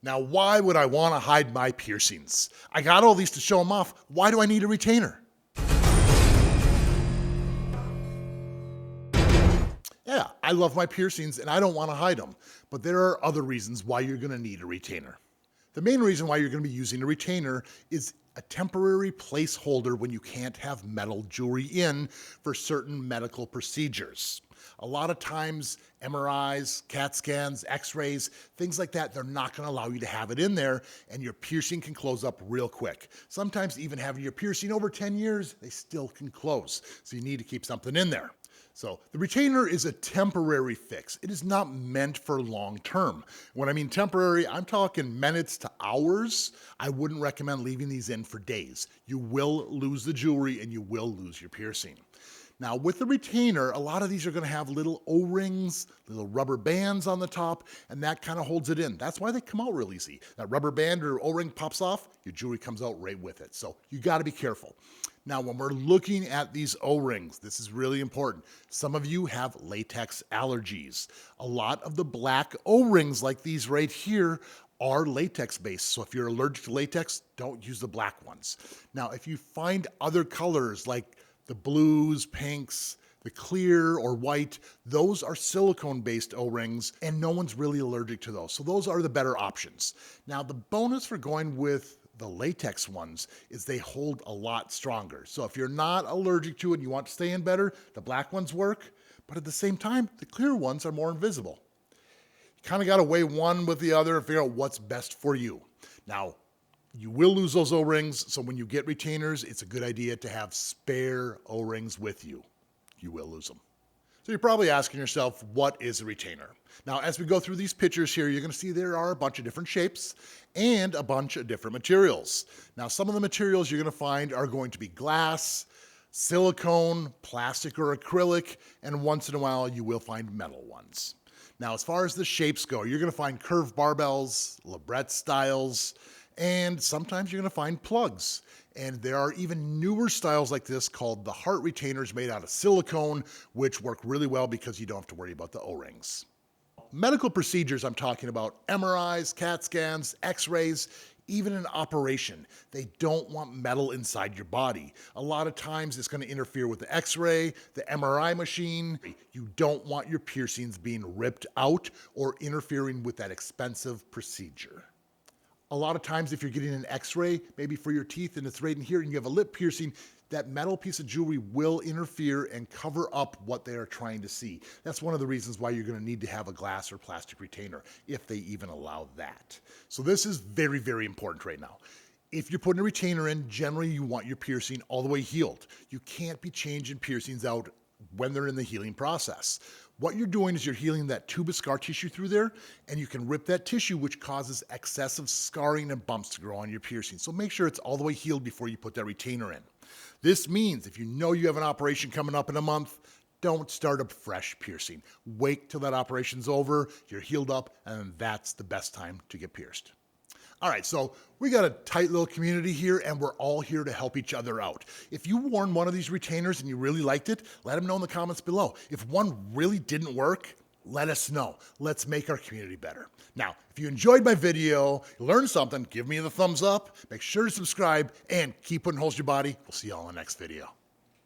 Now, why would I want to hide my piercings? I got all these to show them off. Why do I need a retainer? Yeah, I love my piercings and I don't want to hide them, but there are other reasons why you're going to need a retainer. The main reason why you're going to be using a retainer is a temporary placeholder when you can't have metal jewelry in for certain medical procedures. A lot of times, MRIs, CAT scans, x-rays, things like that, they're not going to allow you to have it in there, and your piercing can close up real quick. Sometimes even having your piercing over 10 years, they still can close, so you need to keep something in there. So the retainer is a temporary fix. It is not meant for long term. When I mean temporary, I'm talking minutes to hours. I wouldn't recommend leaving these in for days. You will lose the jewelry and you will lose your piercing. Now with the retainer, a lot of these are going to have little O-rings, little rubber bands on the top, and that kind of holds it in. That's why they come out real easy. That rubber band or O-ring pops off, your jewelry comes out right with it. So you got to be careful. Now, when we're looking at these O-rings, this is really important. Some of you have latex allergies. A lot of the black O-rings like these right here are latex based. So if you're allergic to latex, don't use the black ones. Now, if you find other colors like the blues, pinks, the clear or white, those are silicone based O-rings and no one's really allergic to those. So those are the better options. Now, the bonus for going with the latex ones is they hold a lot stronger. So if you're not allergic to it and you want to stay in better, the black ones work, but at the same time, the clear ones are more invisible. You kind of got to weigh one with the other and figure out what's best for you. Now, you will lose those O-rings, so when you get retainers, it's a good idea to have spare O-rings with you. You will lose them. So you're probably asking yourself, what is a retainer? Now, as we go through these pictures here, you're going to see there are a bunch of different shapes and a bunch of different materials. Now, some of the materials you're going to find are going to be glass, silicone, plastic or acrylic, and once in a while you will find metal ones. Now, as far as the shapes go, you're going to find curved barbells, labret styles, and sometimes you're going to find plugs. And there are even newer styles like this called the heart retainers made out of silicone, which work really well because you don't have to worry about the O-rings. Medical procedures, I'm talking about MRIs, CAT scans, x-rays, even an operation. They don't want metal inside your body. A lot of times it's going to interfere with the x-ray, the MRI machine. You don't want your piercings being ripped out or interfering with that expensive procedure. A lot of times if you're getting an x-ray, maybe for your teeth and it's right in here and you have a lip piercing, that metal piece of jewelry will interfere and cover up what they are trying to see. That's one of the reasons why you're going to need to have a glass or plastic retainer, if they even allow that. So this is very, very important right now. If you're putting a retainer in, generally you want your piercing all the way healed. You can't be changing piercings out when they're in the healing process. What you're doing is you're healing that tube of scar tissue through there, and you can rip that tissue, which causes excessive scarring and bumps to grow on your piercing. So make sure it's all the way healed before you put that retainer in. This means if you know you have an operation coming up in a month, don't start a fresh piercing. Wait till that operation's over, you're healed up, and that's the best time to get pierced. All right, so we got a tight little community here and we're all here to help each other out. If you worn one of these retainers and you really liked it, let them know in the comments below. If one really didn't work, let us know. Let's make our community better. Now, if you enjoyed my video, you learned something, give me the thumbs up, make sure to subscribe, and keep putting holes in your body. We'll see you all in the next video.